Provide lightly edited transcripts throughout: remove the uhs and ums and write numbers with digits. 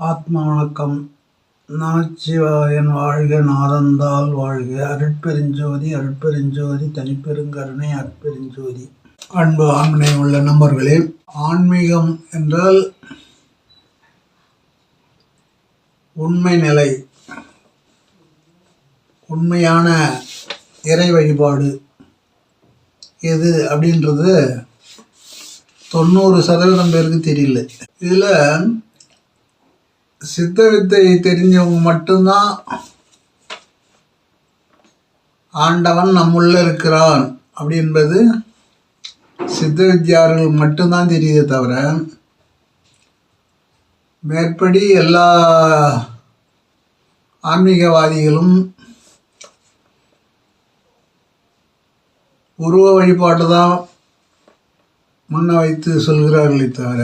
ஆத்ம வணக்கம். நமச்சிவாயன் வாழ்க, நாதந்தால் வாழ்க. அருட்பெருஞ்சோதி அருட்பெருஞ்சோதி தனிப்பெருங்கருணை அருட்பெருஞ்சோதி. அன்பு ஆண்மை உள்ள நண்பர்களே, ஆன்மீகம் என்றால் உண்மை நிலை, உண்மையான இறை வழிபாடு எது அப்படின்றது 90% பேருக்கு தெரியல. இதில் சித்த வித்தை தெரிஞ்சவங்க மட்டும்தான் ஆண்டவன் நம்முள்ள இருக்கிறான் அப்படி என்பது சித்த வித்தியார்கள் மட்டும்தான் தெரியுதே தவிர, மேற்படி எல்லா ஆன்மீகவாதிகளும் உருவ வழிபாட்டு தான் முன்ன வைத்து சொல்கிறார்களே தவிர,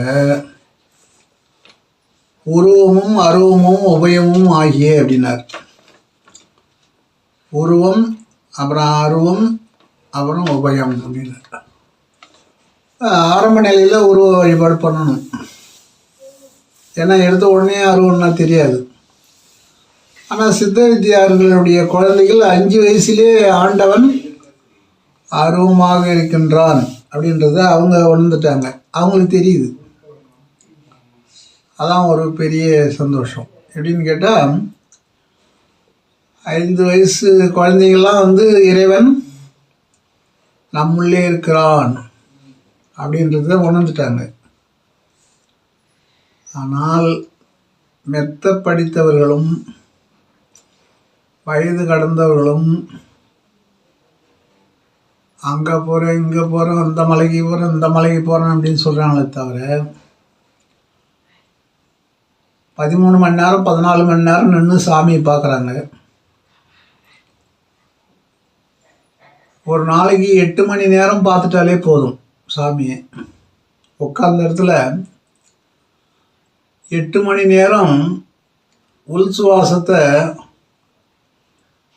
உருவமும் அருவமும் உபயமும் ஆகிய அப்படின்னார். உருவம், அப்புறம் அருவம், அப்புறம் உபயம் அப்படின்னார். ஆரம்ப நிலையில் உருவ வழிபாடு பண்ணணும். ஏன்னா எடுத்த உடனே அருவம்னா தெரியாது. ஆனால் சித்த வித்தியார்களுடைய குழந்தைகள் 5 வயசுலே ஆண்டவன் அருவமாக இருக்கின்றான் அப்படின்றத அவங்க உணர்ந்துட்டாங்க. அவங்களுக்கு தெரியுது. அதான் ஒரு பெரிய சந்தோஷம். எப்படின்னு கேட்டால், 5 வயசு குழந்தைகள்லாம் இறைவன் நம்முள்ளே இருக்கிறான் அப்படின்றத உணர்ந்துட்டாங்க. ஆனால் மெத்த படித்தவர்களும் வயது கடந்தவர்களும் அங்கே போகிறேன், இங்கே போகிறேன், அந்த மலைக்கு போகிறேன், இந்த மலைக்கு போகிறேன் அப்படின்னு சொல்கிறாங்களே தவிர, 13 மணி நேரம் 14 மணி நேரம் நின்று சாமியை பார்க்குறாங்க. ஒரு நாளைக்கு 8 மணி நேரம் பார்த்துட்டாலே போதும் சாமியை. உட்கார்ந்த இடத்துல 8 மணி நேரம் உள் சுவாசத்தை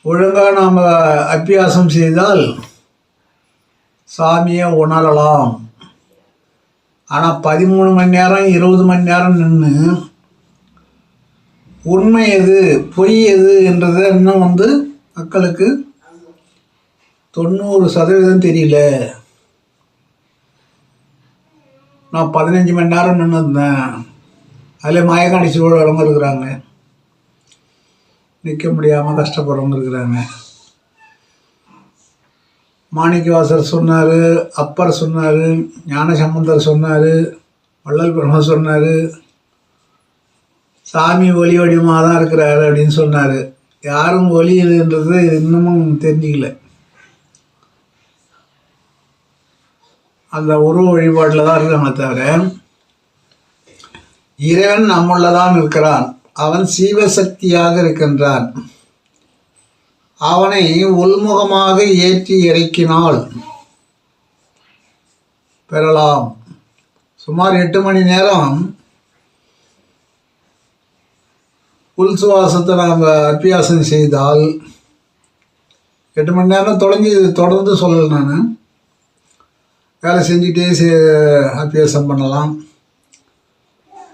ஒழுங்காக நாம் அபியாசம் செய்தால் சாமியை உணரலாம். ஆனால் 13 மணி நேரம் 20 மணி நேரம் நின்று உண்மை எது பொய் எது என்றதை இன்னும் மக்களுக்கு 90% தெரியல. நான் 15 மணி நேரம் நின்றுருந்தேன், அதில் மயக்கம் அடிச்சு விழுறவங்க இருக்கிறாங்க, நிற்க முடியாமல் கஷ்டப்படுறவங்க இருக்கிறாங்க. மாணிக்கவாசர் சொன்னார், அப்பர் சொன்னார், ஞானசம்பந்தர் சொன்னார், வள்ளல் பிரம்ம சொன்னார், சாமி ஒளி வடிவமாக தான் இருக்கிறாரு அப்படின்னு சொன்னார். யாரும் ஒளி இதுன்றது இன்னமும் தெரிஞ்சிக்கல. அந்த உருவ வழிபாட்டில் தான் இருக்காங்க தவிர, இறைவன் நம்முள்ளதான் இருக்கிறான், அவன் சீவசக்தியாக இருக்கின்றான், அவனை உள்முகமாக ஏற்றி இறக்கினால் பெறலாம். சுமார் 8 மணி நேரம் உள் சுவாசத்தை நாம் அபியாசம் செய்தால், 8 மணி நேரம் தொடர்ந்து சொல்லலை, நான் வேலை செஞ்சுக்கிட்டே அபியாசம் பண்ணலாம்.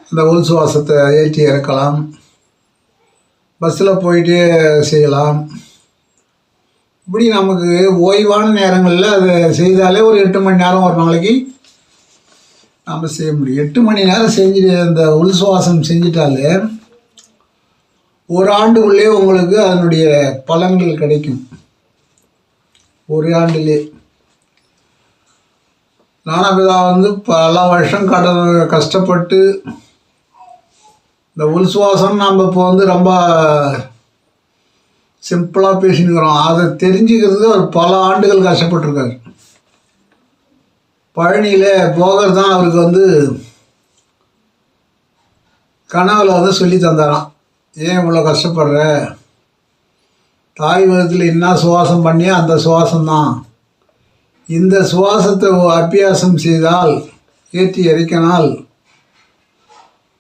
இந்த உள் சுவாசத்தை ஏற்றி இறக்கலாம். பஸ்ஸில் போயிட்டே செய்யலாம். இப்படி நமக்கு ஓய்வான நேரங்களில் அதை செய்தாலே ஒரு 8 மணி நேரம் ஒரு நாளைக்கு நாம் செய்ய முடியும். 8 மணி நேரம் செஞ்சுட்டு அந்த உள் சுவாசம் செஞ்சிட்டாலே 1 ஆண்டுக்குள்ளே உங்களுக்கு அதனுடைய பலன்கள் கிடைக்கும். 1 ஆண்டிலே. ஞானபிதா பல வருஷம் கஷ்டப்பட்டு இந்த உள் சுவாசம் நம்ம இப்போ ரொம்ப சிம்பிளாக பேசினுக்கிறோம். அதை தெரிஞ்சுக்கிறதுக்கு அவர் பல ஆண்டுகள் கஷ்டப்பட்டுருக்கார். பழனியில் போகர் தான் அவருக்கு கனவுல சொல்லி தந்தாராம், ஏன் இவ்வளோ கஷ்டப்படுற, தாய் வகத்தில் என்ன சுவாசம் பண்ணியோ அந்த சுவாசம்தான், இந்த சுவாசத்தை அபியாசம் செய்தால் ஏற்றி இறக்கினால்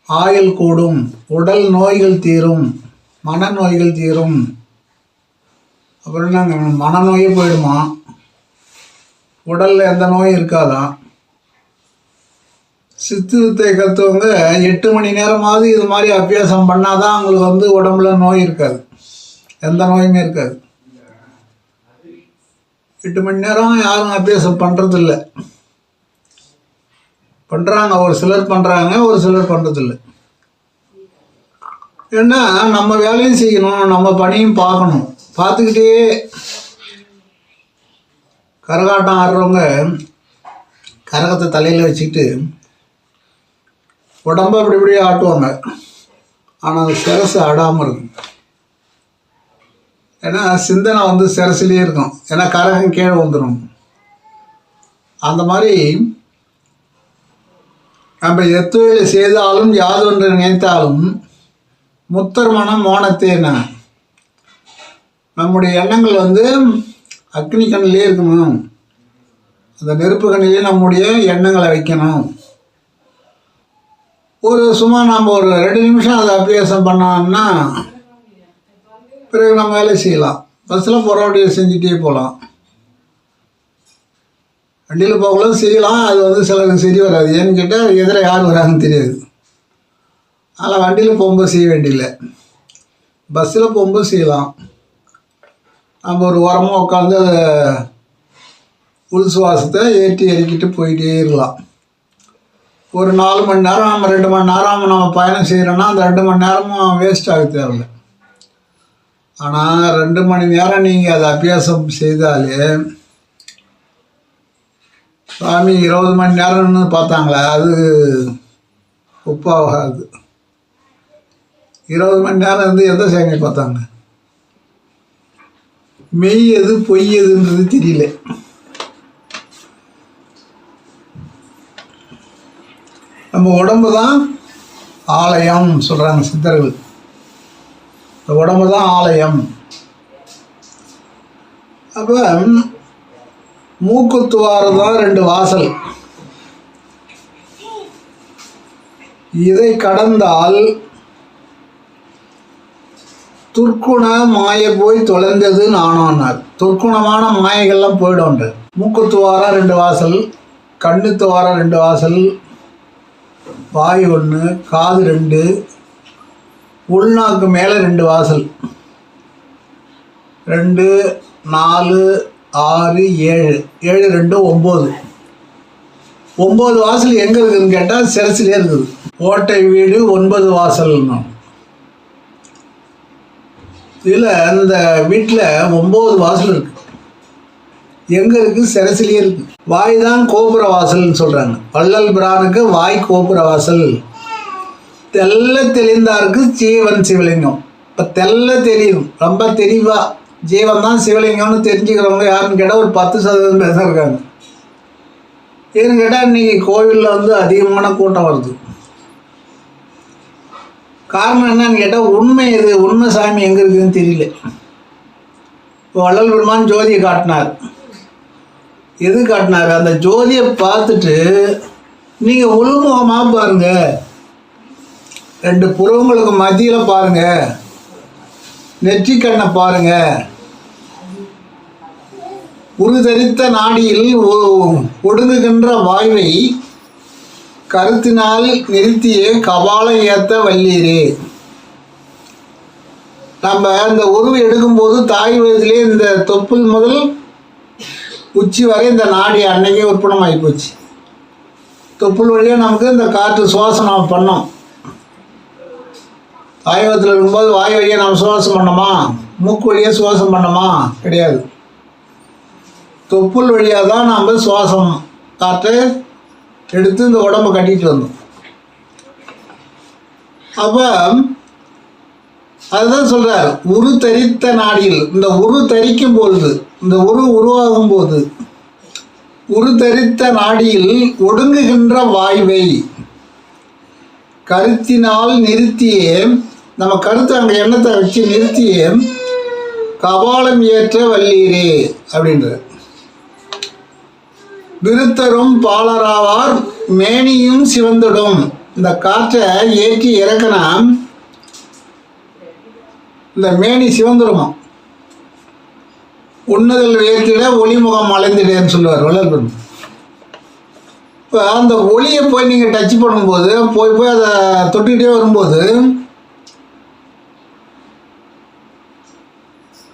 ஆயுள் கூடும், உடல் நோய்கள் தீரும், மனநோய்கள் தீரும். அப்புறம் என்னங்க, மனநோயே போயிடுமா, உடலில் எந்த நோயும் இருக்காதான். சித்து வித்தை கற்றவங்க 8 மணி நேரமாவது இது மாதிரி அபியாசம் பண்ணாதான் அவங்களுக்கு உடம்புல நோய் இருக்காது, எந்த நோயுமே இருக்காது. 8 மணி நேரம் யாரும் அபியாசம் பண்ணுறதில்ல. பண்ணுறாங்க, ஒரு சிலர் பண்ணுறாங்க, ஒரு சிலர் பண்ணுறதில்ல. ஏன்னா நம்ம வேலையும் செய்யணும், நம்ம பணியும் பார்க்கணும். பார்த்துக்கிட்டே கரகாட்டம் ஆடுறவங்க கரகத்தை தலையில் வச்சுக்கிட்டு உடம்ப அப்படி இப்படியே ஆட்டுவாங்க. ஆனால் சிரசு ஆடாமல் இருக்கும். ஏன்னா சிந்தனை சிரசுலேயே இருக்கும். ஏன்னா கரகம் கீழே வந்துடும். அந்த மாதிரி நம்ம எத்தொழிலை செய்தாலும் யாதொன்று நினைத்தாலும் முத்தர் மனம் மோனத்தேன. நம்முடைய எண்ணங்கள் அக்னி கண்ணிலே இருக்கணும். அந்த நெருப்பு கண்ணிலே நம்முடைய எண்ணங்களை வைக்கணும். சும்மா நம்ம ஒரு 2 நிமிஷம் அதை அபியாசம் பண்ணோம்னா பிறகு நம்ம வேலை செய்யலாம். பஸ்ஸில் போகிறவடைய செஞ்சுட்டே போகலாம், வண்டியில் போகலாம் செய்யலாம். அது சிலருக்கு சரி வராது. ஏன்னு கேட்டால் எதிர யார் வராங்கன்னு தெரியாது. அதனால் வண்டியில் போகும்போது செய்ய வேண்டியில்லை, பஸ்ஸில் போகும்போது செய்யலாம். நம்ம ஒரு ஓரமாக உட்காந்து அதை உள் சுவாசத்தை ஏற்றி இறக்கிட்டு போயிட்டே இருக்கலாம். ஒரு 4 மணி நேரம் நம்ம 2 மணி நேரம் நம்ம பயணம் செய்கிறோன்னா அந்த 2 மணி நேரமும் வேஸ்ட் ஆக தேவையில்லை. ஆனால் 2 மணி நேரம் நீங்கள் அதை அபியாசம் செய்தாலே, சாமி 20 மணி நேரம்னு பார்த்தாங்களே, அது ஒப்பாகாது. 20 மணி நேரம் எந்த சாமி பார்த்தாங்க? மெய் எது பொய் எதுன்றது தெரியல. நம்ம உடம்பு தான் ஆலயம் சொல்கிறாங்க சித்தர்கள். இந்த உடம்பு தான் ஆலயம். அப்போ மூக்குத்துவாரம் தான் 2 வாசல். இதை கடந்தால் துர்க்குண மாய போய் தொலைந்தது நானானார். துர்க்குணமான மாயைகள்லாம் போயிடும். மூக்குத்துவாரம் 2 வாசல், கண்ணுத்துவாரம் 2 வாசல், வாய் 1, காது 2, உள்நாக்கு மேலே 2 வாசல். 2, 4, 6, 7, 7, 2, 9. 9 வாசல் எங்கே இருக்குதுன்னு கேட்டால் சிரசிலே இருக்குது. ஓட்டை வீடு 9 வாசல்னு. இதில் அந்த வீட்டில் 9 வாசல் இருக்குது. எங்கே இருக்குது? சிரசிலே இருக்குது. வாய் தான் கோபுர வாசல்னு சொல்கிறாங்க. வள்ளல் பிரானுக்கு வாய் கோபுர வாசல். தெல்ல தெளிந்தாருக்கு ஜீவன் சிவலிங்கம். இப்போ தெல்ல தெரியும், ரொம்ப தெளிவாக ஜீவன் தான் சிவலிங்கம்னு தெரிஞ்சுக்கிறவங்க யாருன்னு கேட்டால் ஒரு 10% பேச இருக்காங்க. ஏன்னு கேட்டால் இன்றைக்கி கோவிலில் அதிகமான கூட்டம் வருது. காரணம் என்னன்னு கேட்டால் உண்மை எது, உண்மை சாமி எங்கே இருக்குதுன்னு தெரியல. இப்போ வள்ளல் பெருமான் ஜோதியை காட்டினார். எது காட்டினார்? அந்த ஜோதியை பார்த்துட்டு நீங்கள் உள்முகமாக பாருங்கள், 2 புறவங்களுக்கு மத்தியில் பாருங்கள், நெற்றிக்கண்ணை பாருங்கள். உருதரித்த நாடியில் ஒடுங்குகின்ற வாய்வை கருத்தினால் நிறுத்தியே கபாலம் ஏற்ற வல்லீரே. நம்ம இந்த உருவை எடுக்கும்போது தாய் வயதிலே இந்த தொப்புள் முதல் உச்சி வரை இந்த நாடி அன்னைக்கே உற்பணமாகி போச்சு. தொப்புள் வழியாக நமக்கு இந்த காற்று சுவாசம் நம்ம பண்ணோம். தாயகத்தில் இருக்கும்போது வாய் வழியாக நம்ம சுவாசம் பண்ணோமா? மூக்கு வழியாக சுவாசம் பண்ணோமா? கிடையாது. தொப்புள் வழியாக தான் நம்ம சுவாசம் காற்றை எடுத்து இந்த உடம்பை கட்டிட்டு வந்தோம். அப்போ அதுதான் சொல்கிறார், உரு தரித்த நாடியில். இந்த உரு தரிக்கும் பொழுது, இந்த உருவாகும் போது, உரு தரித்த நாடியில் ஒடுங்குகின்ற வாய்வை கருத்தினால் நிறுத்தியே, நம்ம கருத்தை அங்கே எண்ணத்தை வச்சு நிறுத்தியே கபாலம் ஏற்ற வல்லீரே அப்படின்ற. விருத்தரும் பாலராவார் மேனியும் சிவந்துடும். இந்த காற்றை ஏற்றி இறக்கினா இந்த மேனி சிவந்துடுமா. உன்னதல் உயர்த்திட ஒளிமுகம் அலைந்திடேன்னு சொல்லுவார் வள்ளல் பெருமான். இப்போ அந்த ஒளியை போய் நீங்கள் டச் பண்ணும்போது போய் அதை தொட்டுக்கிட்டே வரும்போது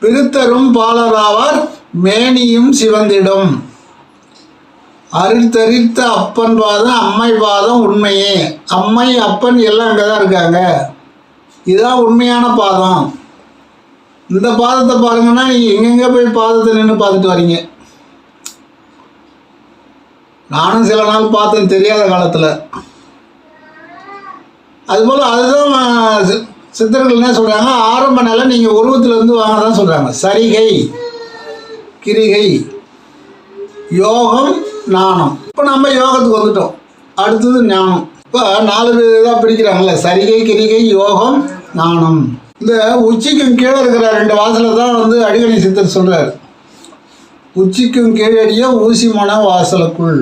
பிரித்தரும் பாலராவார் மேனியும் சிவந்திடும். அரித்தரித்த அப்பன் பாதம் அம்மை பாதம் உண்மையே. அம்மை அப்பன் எல்லாம் அங்கே தான் இருக்காங்க. இதுதான் உண்மையான பாதம். இந்த பாதத்தை பாருங்கன்னா நீங்கள் எங்கெங்கே போய் பாதத்தை நின்று பார்த்துட்டு வரீங்க. நானும் சில நாள் பார்த்தேன் தெரியாத காலத்தில். அதுபோல் அதுதான் சித்தர்கள் என்ன சொல்கிறாங்க, ஆரம்ப நிலை நீங்கள் உருவத்திலேருந்து வாங்க தான் சொல்கிறாங்க. சரிகை, கிரிகை, யோகம், ஞானம். இப்போ நம்ம யோகத்துக்கு வந்துட்டோம். அடுத்தது ஞானம். இப்போ 4 இதாக பிரிக்கிறாங்கல்ல, சரிகை, கிரிகை, யோகம், ஞானம். இந்த உச்சிக்கும் கீழே இருக்கிற 2 வாசலை தான் அடிகணி சித்தர் சொல்கிறார். உச்சிக்கும் கீழடிய ஊசிமன வாசலுக்குள்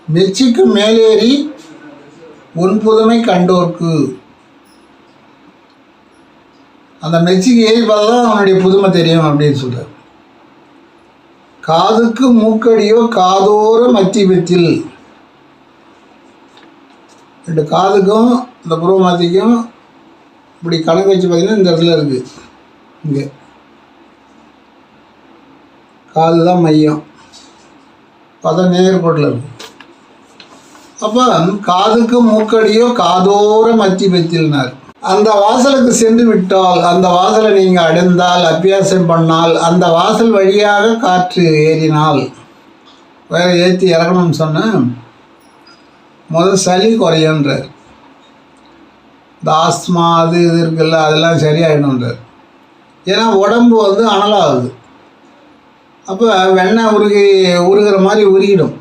மெச்சிக்கும் மேலேறி உன்புதுமை கண்டோர்க்கு. அந்த மெச்சிக்கு ஏறி பார்த்தா தான் அவனுடைய புதுமை தெரியும் அப்படின்னு சொல்கிறார். காதுக்கு மூக்கடியோ காதோர மத்தியத்தில். 2 காதுக்கும் இந்த புருவ மத்திக்கும் இப்படி கணக்கு வச்சு பார்த்தீங்கன்னா இந்த இடத்துல இருக்குது. இங்கே காது தான் மையம், பார்த்தா நேர்கோட்டில் இருக்குது. அப்போ காதுக்கு மூக்கடியோ காதோர மத்தியத்தில்னார். அந்த வாசலுக்கு சென்று விட்டால், அந்த வாசலை நீங்கள் அடைந்தால், அபியாசம் பண்ணால், அந்த வாசல் வழியாக காற்று ஏறினால், வேறு ஏற்றி இறக்கணும்னு சொன்னால் முதல் சளி குறையன்றார். இந்த ஆஸ்மா அது இது இருக்குல்ல, அதெல்லாம் சரியாயிடணுன்றார். ஏன்னா உடம்பு அனலாகுது. அப்போ வெண்ணெய் உருகிற மாதிரி உருகிடும்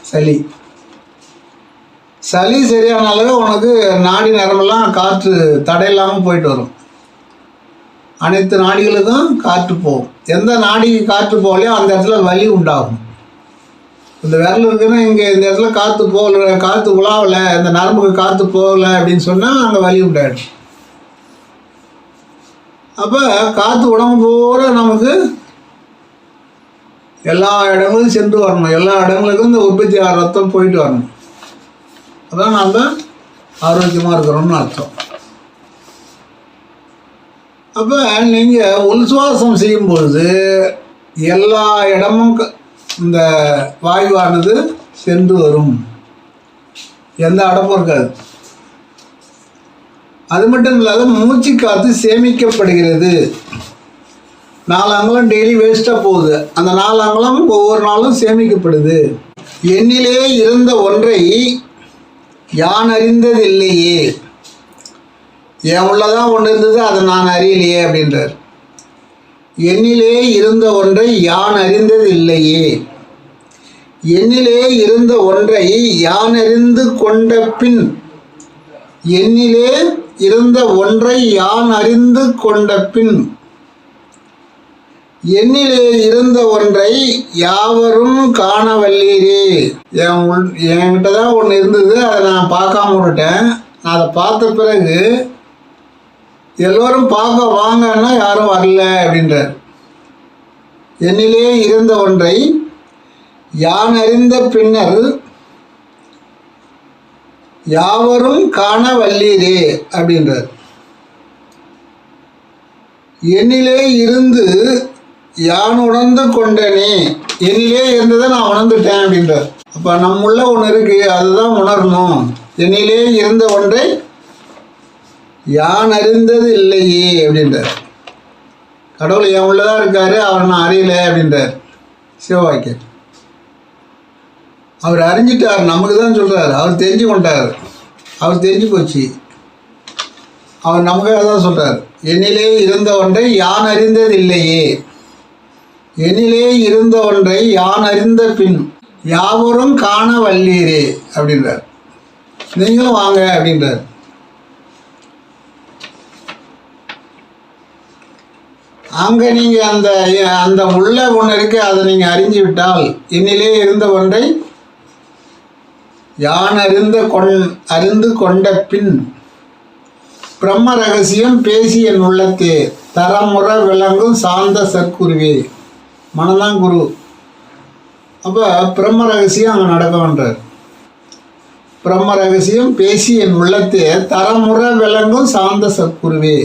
சளி. சளி சரியானாலே உனக்கு நாடி நரம்பெல்லாம் காற்று தடையில்லாமல் போயிட்டு வரும். அனைத்து நாடிகளுக்கும் காற்று போகும். எந்த நாடிக்கு காற்று போகலையோ அந்த இடத்துல வலி உண்டாகும். இந்த விரல் இருக்குன்னா இங்கே இந்த இடத்துல காற்று போகல, காற்று உலாவலை, இந்த நரம்புக்கு காற்று போகலை அப்படின்னு சொன்னால் அங்கே வலி உண்டாயிடும். அப்போ காற்று உடம்பு பூரா நமக்கு எல்லா இடங்களும் சென்று வரணும். எல்லா இடங்களுக்கும் இந்த உற்பத்தி ஆகிற ரத்தம் போயிட்டு வரணும். அதான் நாம் ஆரோக்கியமாக இருக்கிறோம்னு அர்த்தம். அப்போ நீங்கள் உள்சுவாசம் செய்யும்பொழுது எல்லா இடமும் இந்த வாயுவானது சென்று வரும். எந்த இடமும் இருக்காது. அது மட்டும் இல்லாத மூச்சு காற்று சேமிக்கப்படுகிறது. 4 அங்குலம் டெய்லி வேஸ்ட்டாக போகுது. அந்த 4 அங்குலம் ஒவ்வொரு நாளும் சேமிக்கப்படுது. எண்ணிலே இருந்த ஒன்றை யான் அறிந்தது இல்லையே. என் உள்ளதான் ஒன்று இருந்தது, அதை நான் அறியலையே அப்படின்றார். எண்ணிலே இருந்த ஒன்றை யான் அறிந்தது இல்லையே. எண்ணிலே இருந்த ஒன்றை யான் அறிந்து கொண்ட பின். எண்ணிலே இருந்த ஒன்றை யான் அறிந்து கொண்ட பின். எண்ணிலே இருந்த ஒன்றை யாவரும் காணவல்லீரே. என்கிட்ட தான் ஒன்று இருந்தது, அதை நான் பார்க்காம விட்டுட்டேன். நான் அதை பார்த்த பிறகு எல்லோரும் பார்க்க வாங்கன்னா யாரும் வரல அப்படின்றார். என்னிலே இருந்த ஒன்றை யான் அறிந்த பின்னர் யாவரும் காண வல்லீரே அப்படின்றார். என்னிலே இருந்து யான் உணர்ந்து கொண்டனே. என்னிலே இருந்ததை நான் உணர்ந்துட்டேன் அப்படின்றார். அப்போ நம்முள்ள ஒன்று இருக்குது, அதுதான் உணரணும். என்னிலே இருந்த ஒன்றை யான் அறிந்தது இல்லையே அப்படின்றார். கடவுள் என் உள்ளதான் இருக்காரு, அவர் நான் அறியலை அப்படின்றார் சிவவாக்கியர். அவர் அறிஞ்சிட்டார், நமக்கு தான் சொல்கிறார். அவர் தெரிஞ்சு கொண்டார், அவர் தெரிஞ்சு போச்சு. அவர் நமக்காக தான் சொல்கிறார். என்னிலே இருந்த ஒன்றை யான் அறிந்தது இல்லையே. என்னிலே இருந்த ஒன்றை யான் அறிந்த பின் யாவரும் காண வல்லீரே அப்படின்றார். நீங்களும் வாங்க அப்படின்றார். அங்கே நீங்கள் அந்த உள்ள ஒன்று இருக்கு, அதை நீங்கள் அறிஞ்சு விட்டால் என்னிலே இருந்த ஒன்றை யான் அறிந்து கொண்ட பின் பிரம்ம ரகசியம் பேசி என் உள்ளத்தே தரமுற விளங்கும் சாந்த சற்குருவே. மனதான் குரு. அப்போ பிரம்ம ரகசியம் அங்கே நடக்கன்றார். பிரம்ம ரகசியம் பேசி என் உள்ளத்தே தரமுற விளங்கும் சாந்த சத்குருவே.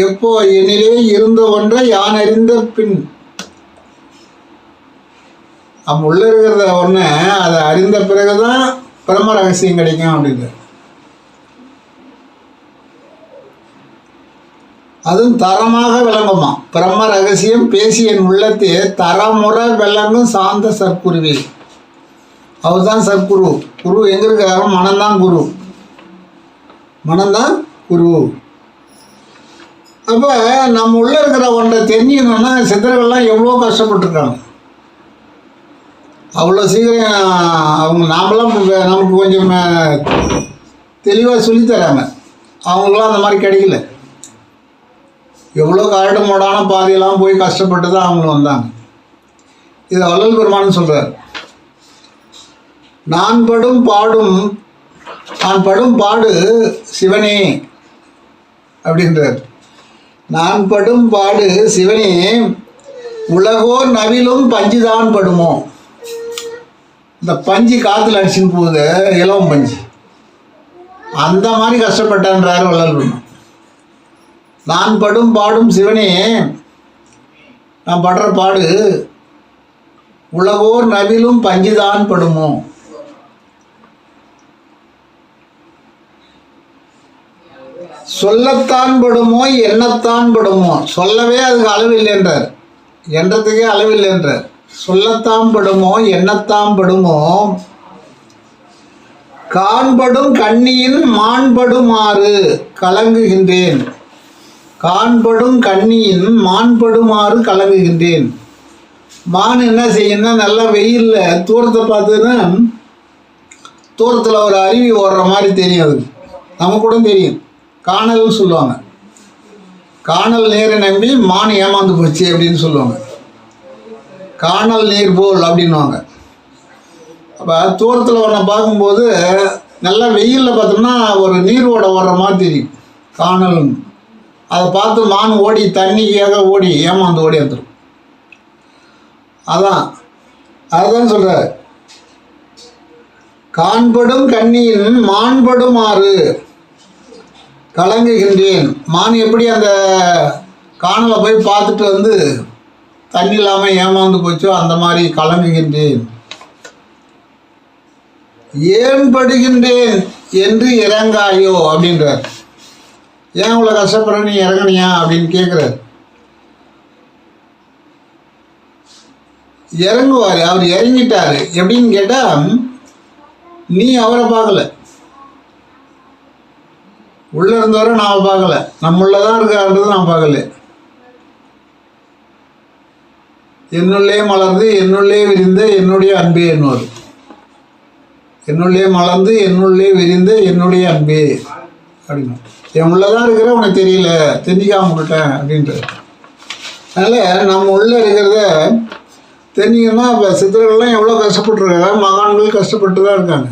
எப்போ என்னிலே இருந்த ஒன்றை யான் அறிந்த பின், உள்ள இருக்கிறத ஒன்று அதை அறிந்த பிறகுதான் பிரம்ம ரகசியம் கிடைக்கும் அப்படின்னு. அதுவும் தரமாக விளங்குமா. பிரம்ம ரகசியம் பேசி என் உள்ளத்தே தரமுற விளங்கும் சாந்த சத்குருவே. அவர் தான் சத்குரு. குரு எங்கே இருக்காரு? மனம்தான் குரு. மனம்தான் குரு. அப்போ நம்ம உள்ளே இருக்கிற ஒன்றை தெரிஞ்சுக்கணுன்னா சித்தர்கள்லாம் எவ்வளோ கஷ்டப்பட்டுருக்காங்க. அவ்வளோ சீக்கிரம் அவங்க நாமெல்லாம் நமக்கு கொஞ்சம் தெளிவாக சொல்லித்தராங்க. அவங்களுக்குலாம் அந்த மாதிரி கிடைக்கல. எவ்வளோ கரடு மூடான பாதையெல்லாம் போய் கஷ்டப்பட்டு தான் அவங்களும் வந்தாங்க. இது வள்ளல் பெருமான்னு சொல்கிறார். நான் படும் பாடு சிவனே அப்படின்றார். நான் படும் பாடு சிவனே உலகோர் நவிலும் பஞ்சுதான் படுமோ. இந்த பஞ்சு காற்றுல அடிச்சுன்னு போகுது, இலவம் பஞ்சு, அந்த மாதிரி கஷ்டப்பட்டான்றார் வள்ளல் பெருமான். நான் படும் பாடும் சிவனே, நான் படுற பாடு உலகோர் நவிலும் பஞ்சுதான் படுமோ. சொல்லத்தான் படுமோ எண்ணத்தான் படுமோ. சொல்லவே அதுக்கு அளவில்லைன்றார், எண்ணத்துக்கே அளவில்லைன்றார். சொல்லத்தான் படுமோ எண்ணத்தான் படுமோ. காண்படும் கண்ணியின் மாண்படுமாறு கலங்குகின்றேன். காண்படும் கண்ணியின் மாண்படுமாறு கலங்குகின்றேன். மான் என்ன செய்யணும்னா, நல்லா வெயிலில் தூரத்தை பார்த்துன்னா தூரத்தில் ஒரு அருவி ஓடுற மாதிரி தெரியும். அதுக்கு நம்ம கூட தெரியும், காணல்னு சொல்லுவாங்க. காணல் நீரை நம்பி மான் ஏமாந்து போச்சு அப்படின்னு சொல்லுவாங்க. காணல் நீர் போல் அப்படின்வாங்க. அப்போ தூரத்தில் ஒன்றை பார்க்கும்போது நல்லா வெயிலில் பார்த்தோம்னா ஒரு நீரோட ஓடுற மாதிரி தெரியும் காணல். அதை பார்த்து மான் ஓடி தண்ணிக்காக ஓடி ஏமாந்து ஓடி வந்துடும். அதுதான் சொல்கிறார். காண்படும் கண்ணியின் மாண்படுமாறு கலங்குகின்றேன். மான் எப்படி அந்த காணலை போய் பார்த்துட்டு வந்து தண்ணி இல்லாமல் ஏமாந்து போச்சோ அந்த மாதிரி கலங்குகின்றேன். ஏன் படுகின்றேன் என்று இறங்காயோ அப்படின்றார். ஏன் இவ்வளோ கஷ்டப்படுற, நீ இறங்கினியா அப்படின்னு கேட்குறாரு. இறங்குவார். அவர் இறங்கிட்டார். எப்படின்னு கேட்டால், நீ அவரை பார்க்கல, உள்ளே இருந்தவரை நாம் பார்க்கல, நம்மளதான் இருக்காருன்றது நான் பார்க்கல. என்னுள்ளே மலர்ந்து என்னுள்ளே விரிந்த என்னுடைய அன்பே என்னுவார். என்னுள்ளே மலர்ந்து என்னுள்ளே விரிந்த என்னுடைய அன்பே அப்படின்னு. என் உள்ளதான் இருக்கிற உனக்கு தெரியல, தெரிஞ்சிக்காம விட்டுட்டேன் அப்படின்றது. அதனால் நம்ம உள்ளே இருக்கிறத தெரிஞ்சிங்கன்னா, இப்போ சித்தர்கள்லாம் எவ்வளோ கஷ்டப்பட்டுருக்காங்க, மகான்கள் கஷ்டப்பட்டு தான் இருக்காங்க.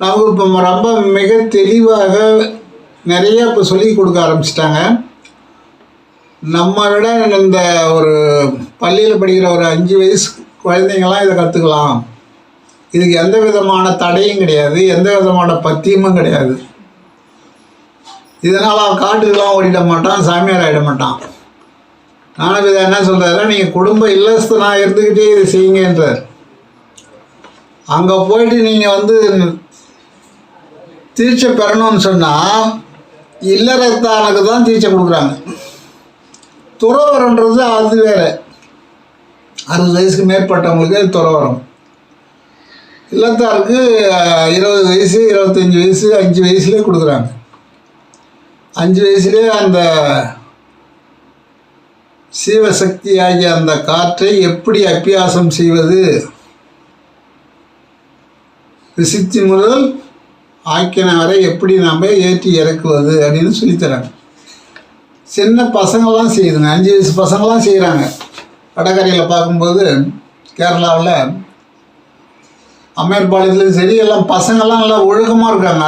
நமக்கு இப்போ ரொம்ப மிக தெளிவாக நிறைய இப்போ சொல்லி கொடுக்க ஆரம்பிச்சிட்டாங்க. நம்ம விட இந்த ஒரு பள்ளியில் படிக்கிற ஒரு 5 வயசு குழந்தைங்கள்லாம் இதை கற்றுக்கலாம். இதுக்கு எந்த விதமான தடையும் கிடையாது, எந்த விதமான பத்தியமும் கிடையாது. இதனால் அவன் காட்டுக்கெல்லாம் ஓடிட மாட்டான், சாமியார் ஆகிட மாட்டான். நானும் இதை என்ன சொல்கிறாரு, நீங்கள் குடும்ப இல்லஸ்தனாக இருந்துக்கிட்டே இதை செய்யுங்கன்றார். அங்கே போயிட்டு நீங்கள் வந்து தீட்சை பெறணும்னு சொன்னால் இல்லறத்தானுக்கு தான் தீட்சை கொடுக்குறாங்க. துறவரன்றது அது வேறு. 60 வயசுக்கு மேற்பட்டவங்களுக்கு துறவரம். இல்லத்தாருக்கு 20 வயசு 25 வயசு 5 வயசுலேயே கொடுக்குறாங்க. 5 வயசுலேயே அந்த சீவசக்தி ஆகிய அந்த காற்றை எப்படி அபியாசம் செய்வது, விசித்தி முதல் ஆக்கின வரை எப்படி நம்ம ஏற்றி இறக்குவது அப்படின்னு சொல்லித்தராங்க. சின்ன பசங்கள்லாம் செய்யுதுங்க, 5 வயசு பசங்கள்லாம் செய்கிறாங்க. வடகரையில் பார்க்கும்போது கேரளாவில் அம்மையார்பாளையத்துலையும் சரி, எல்லாம் பசங்கள்லாம் நல்லா ஒழுக்கமாக இருக்காங்க.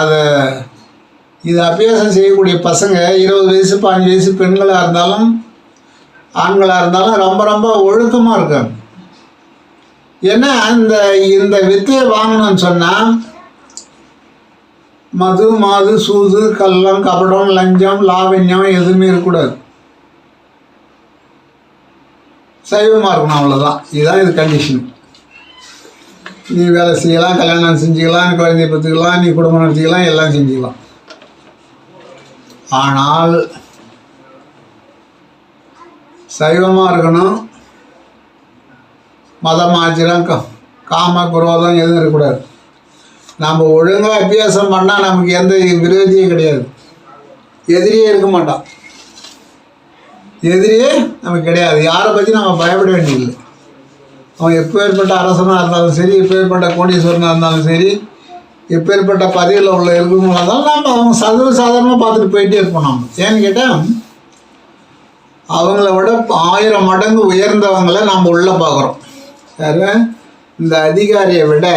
இது அபியாசம் செய்யக்கூடிய பசங்க 20 வயசு 15 வயசு பெண்களாக இருந்தாலும் ஆண்களாக இருந்தாலும் ரொம்ப ரொம்ப ஒழுக்கமாக இருக்காங்க. ஏன்னா இந்த வித்தையை வாங்கணும்னு சொன்னால் மது மாது சூது கள்ளம் கபடம் லஞ்சம் லாவண்யம் எதுவுமே இருக்கக்கூடாது. சைவமாக இருக்கணும், அவ்வளோதான். இதுதான் இது கண்டிஷன். நீ வேலை செய்யலாம், கல்யாணம் செஞ்சுக்கலாம், குழந்தைய பெற்றுக்கலாம், நீ குடும்பம் நடத்திக்கலாம், எல்லாம் செஞ்சுக்கலாம். ஆனால் சைவமாக இருக்கணும். மதம் ஆச்சிரம் காம குரோதம் எதுவும் இருக்கக்கூடாது. நம்ம ஒழுங்காக அபியாசம் பண்ணால் நமக்கு எந்த விரோதியும் கிடையாது. எதிரியே இருக்க மாட்டான். எதிரியே நமக்கு கிடையாது. யாரை பற்றி நம்ம பயப்பட வேண்டியதில்லை. அவன் எப்பேற்பட்ட அரசனாக இருந்தாலும் சரி, எப்பேற்பட்ட கோடீஸ்வரனாக இருந்தாலும் சரி, எப்பேற்பட்ட பதவியில் உள்ள இருக்கவங்களாக இருந்தாலும் நம்ம அவங்க சாதாரணமாக பார்த்துட்டு போயிட்டே இருப்போம். நம்ம ஏன்னு கேட்டால் அவங்கள விட 1000 மடங்கு உயர்ந்தவங்களை நம்ம உள்ளே பார்க்குறோம். யாரு? இந்த அதிகாரியை விட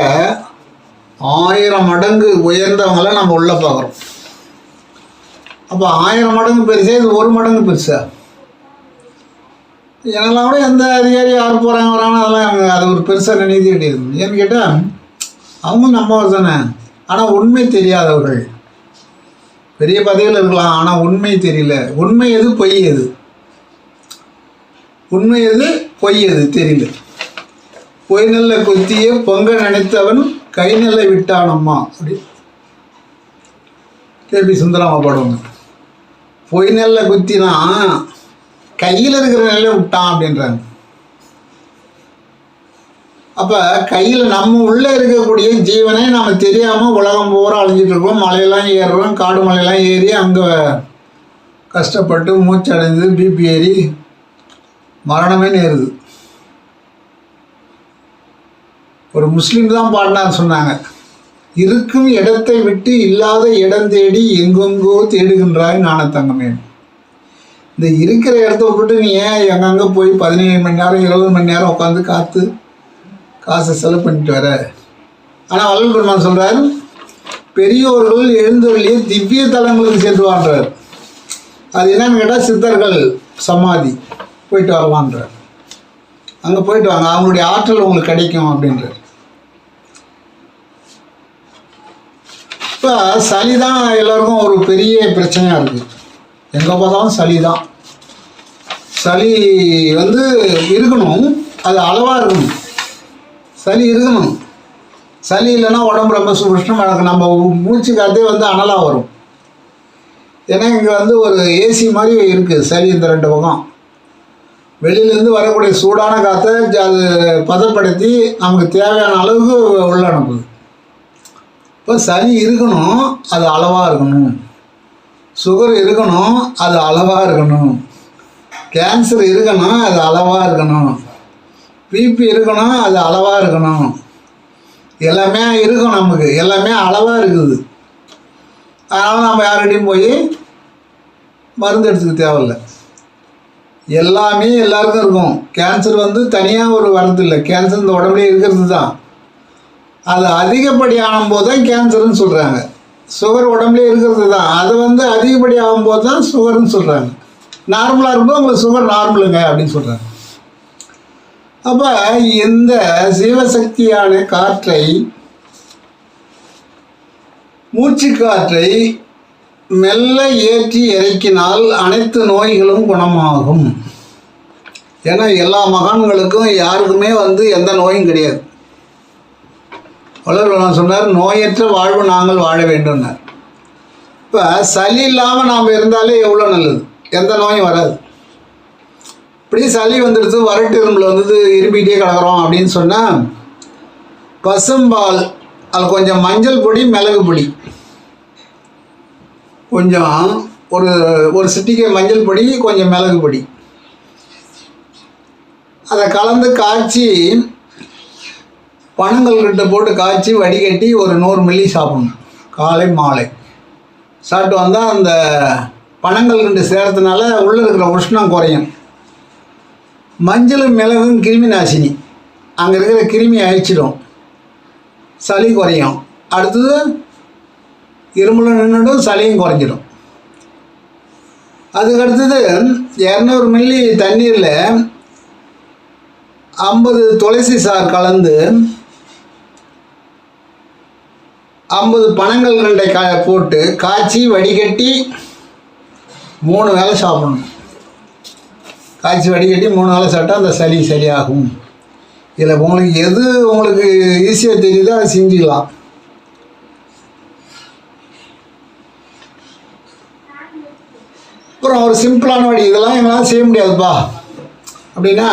1000 மடங்கு உயர்ந்தவங்களை நம்ம உள்ளே பார்க்குறோம். அப்போ 1000 மடங்கு பெருசா, இது 1 மடங்கு பெருசா? எனக்கெல்லாம் கூட எந்த அதிகாரி யார் போகிறாங்க வராங்க அதெல்லாம் அது ஒரு பெருசாக நினைத்தே கிடையாது. ஏன்னு கேட்டால் அவங்க நம்மவர் தானே. ஆனால் உண்மை தெரியாதவர்கள். பெரிய பதவியில் இருக்கலாம், ஆனால் உண்மை தெரியல. உண்மை எது பொய் எது, உண்மை எது பொய் எது தெரியல. பொய் நெல்லை குத்திய பொங்க நினைத்தவன் கை நெல்லை விட்டானம்மா அப்படி கேபி சுந்தரமா பாடுவாங்க. பொய் நெல்லை குத்தினா கையில் இருக்கிற நெல்லை விட்டான் அப்படின்றாங்க. அப்போ கையில் நம்ம உள்ளே இருக்கக்கூடிய ஜீவனை நம்ம தெரியாமல் உலகம் பூரா அழிஞ்சிட்டு இருக்கோம். மலையெல்லாம் ஏறுறோம், காடு மலையெல்லாம் ஏறி அங்கே கஷ்டப்பட்டு மூச்சடைந்து பிபி ஏறி மரணமே நேருது. ஒரு முஸ்லீம் தான் பாடினார், சொன்னாங்க, இருக்கும் இடத்தை விட்டு இல்லாத இடம் தேடி எங்கெங்கோ தேடுகின்றாய் ஞானத்தங்கமே. இந்த இருக்கிற இடத்த விட்டுட்டு நீ ஏன் எங்கெங்கே போய் 17 மணி நேரம் 20 மணி நேரம் உட்காந்து காசை செலவு பண்ணிட்டு வர? ஆனால் வள்ளல் பெருமான் சொல்கிறார், பெரியோர்கள் எழுந்தொழிய திவ்ய தலங்களுக்கு சென்றுவான்றார். அது என்னன்னு கேட்டால் சித்தர்கள் சமாதி போயிட்டு வரலான்றார். அங்கே போயிட்டு வாங்க, அவங்களுடைய ஆற்றல் உங்களுக்கு கிடைக்கும் அப்படின்றார். இப்போ சளி தான் எல்லாருக்கும் ஒரு பெரிய பிரச்சனையாக இருக்குது. எங்கே பார்த்தாலும் சளி தான். சளி இருக்கணும், அது அளவாக இருக்கணும். சளி இருக்கணும். சளி இல்லைன்னா உடம்பு ரொம்ப உஷ்ணமாக இருக்கும். நம்ம மூச்சு காற்றே அனலாக வரும். ஏன்னா இங்கே ஒரு ஏசி மாதிரி இருக்குது சளி. இந்த 2 பக்கம் வெளியிலேருந்து வரக்கூடிய சூடான காற்றை அது பதப்படுத்தி நமக்கு தேவையான அளவுக்கு உள்ள அனுப்புது. இப்போ சளி இருக்கணும், அது அளவாக இருக்கணும். சுகர் இருக்கணும், அது அளவாக இருக்கணும். கேன்சர் இருக்கணும், அது அளவாக இருக்கணும். பிபி இருக்கணும், அது அளவாக இருக்கணும். எல்லாமே இருக்கும், நமக்கு எல்லாமே அளவாக இருக்குது. அதனால் நம்ம யார்கிட்டையும் போய் மருந்து எடுத்துக்க தேவையில்லை. எல்லாமே எல்லாருக்கும் இருக்கும். கேன்சர் தனியாக ஒரு வரது இல்லை. கேன்சர் இந்த உடம்புலேயே இருக்கிறது தான். அது அதிகப்படி ஆகும்போது தான் கேன்சர்னு சொல்கிறாங்க. சுகர் உடம்புலேயே இருக்கிறது தான். அது அதிகப்படி ஆகும்போது தான் சுகர்னு சொல்கிறாங்க. நார்மலாக இருக்கும்போது உங்களுக்கு சுகர் நார்மலுங்க அப்படின்னு சொல்கிறாங்க. அப்போ இந்த சிவசக்தியான காற்றை, மூச்சு காற்றை மெல்ல ஏற்றி இறக்கினால் அனைத்து நோய்களும் குணமாகும். ஏன்னா எல்லா மகான்களுக்கும் யாருக்குமே எந்த நோயும் கிடையாது. வள்ளல் சொன்னார், நோயற்ற வாழ்வு நாங்கள் வாழ வேண்டும்னார். இப்போ சளி இல்லாமல் நாம் இருந்தாலே எவ்வளோ நல்லது, எந்த நோயும் வராது. இப்படி சளி வந்துடுது, வறட்டு இரும்பில் இரும்பிகிட்டே கிடக்கிறோம் அப்படின்னு சொன்னால், பசும்பால், அதில் கொஞ்சம் மஞ்சள் பொடி, மிளகு பொடி, கொஞ்சம் ஒரு சிட்டிகை மஞ்சள் பொடி, கொஞ்சம் மிளகு பொடி, அதை கலந்து காய்ச்சி பனங்கள்கிட்ட போட்டு காய்ச்சி வடிகட்டி ஒரு 100 மில்லி சாப்பிடணும். காலை மாலை சாப்பிட்டு வந்தால் அந்த பனங்கள்கிட்ட சேர்றதுனால உள்ளே இருக்கிற உஷ்ணம் குறையும். மஞ்சளும் மிளகும் கிருமி நாசினி, அங்கே இருக்கிற கிருமி அழிச்சிடும், சளி குறையும். அடுத்தது இருமலும் நின்றுடும், சளியும் குறைஞ்சிடும். அதுக்கடுத்தது 200 மில்லி தண்ணீரில் 50 துளசி சாறு கலந்து 50 பனங்கல்கண்டை போட்டு காய்ச்சி வடிகட்டி 3 வேளை சாப்பிடணும். காய்ச்சி வடிகட்டி 3 வேளை சாப்பிட்டா அந்த சளி சரியாகும். இதில் உங்களுக்கு ஈஸியாக தெரியுதோ அதை செஞ்சுக்கலாம். அப்புறம் ஒரு சிம்பிளான வழி, இதெல்லாம் எங்களால் செய்ய முடியாதுப்பா அப்படின்னா,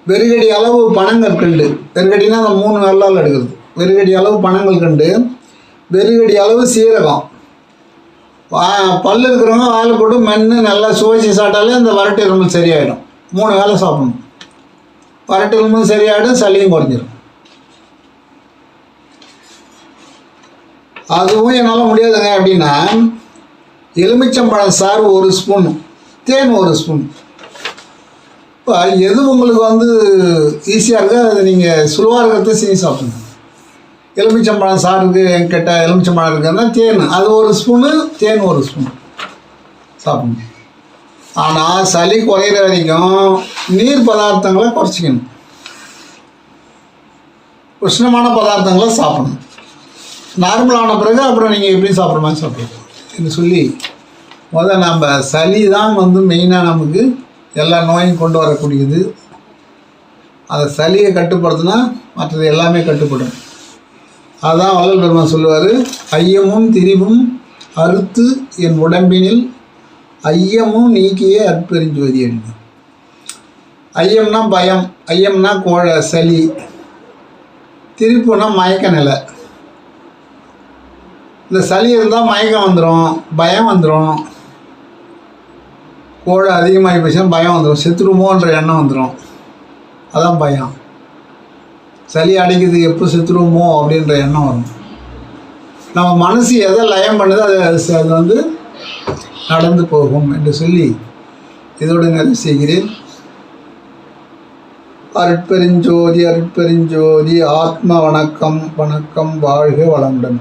வெறுகடி அளவு பனங்கற்கண்டு, வெறுகடினா அந்த 3 விரலால் எடுக்கிறது, வெறுகடி அளவு பனங்கற்கண்டு, வெறுகடி அளவு சீரகம், பல் இருக்கிறவங்க வாயில் போட்டு மென்று நல்லா சுவைச்சி சாப்பிட்டாலே அந்த வறட்டு எலும்பு சரியாயிடும். 3 வேளை சாப்பிடணும். வறட்டு எலும்பும் சரியாயிடும், சளியும் குறைஞ்சிடும். அதுவும் என்னால் முடியாதுங்க அப்படின்னா, எலுமிச்சம்பழம் சாறு 1 ஸ்பூன், தேன் 1 ஸ்பூன். இப்போ எது உங்களுக்கு ஈஸியாக இருக்கோ அதை நீங்கள் சுழுவாக இருக்கிறத செஞ்சு சாப்பிடுங்க. எலுமிச்சம்பழம் சாருக்கு என்கிட்ட எலுமிச்சம்பழம் இருக்குன்னா தேன் அது 1 ஸ்பூனு, தேன் 1 ஸ்பூன் சாப்பிடணும். ஆனால் சளி குறையிற வரைக்கும் நீர் பதார்த்தங்களை குறைச்சிக்கணும், உஷ்ணமான பதார்த்தங்களை சாப்பிடணும். நார்மலான பிறகு அப்புறம் நீங்கள் எப்படி சாப்பிட்ற மாதிரி சாப்பிடணும் என்று சொல்லி, நம்ம சளி தான் மெயினாக நமக்கு எல்லா நோயும் கொண்டு வரக்கூடியது. அந்த சளியை கட்டுப்படுத்தினா மற்றது எல்லாமே கட்டுப்படும். அதுதான் வள்ளல் பெருமான் சொல்லுவார், ஐயமும் திரிவும் அறுத்து என் உடம்பினில் ஐயமும் நீக்கியே அற்பெருஞ்சோதி அப்படின்னு. ஐயம்னா பயம், ஐயம்னா சளி, திரிப்புனா மயக்க நிலை. இந்த சளி இருந்தால் மயக்கம் வந்துடும், பயம் வந்துடும், கோழை அதிகமாகி போச்சுன்னா பயம் வந்துடும், செத்துருமோன்ற எண்ணம் வந்துடும். அதான் பயம். சளி அடைக்குது, எப்போ செத்துருமோ அப்படின்ற எண்ணம் வரும். நம்ம மனசு எதை லயம் பண்ணுதோ அது நடந்து போகும் என்று சொல்லி இதோடு நிறைவு செய்கிறேன். அருட்பெருஞ்சோதி அருட்பெருஞ்சோதி. ஆத்ம வணக்கம். வணக்கம். வாழ்க வளமுடன்.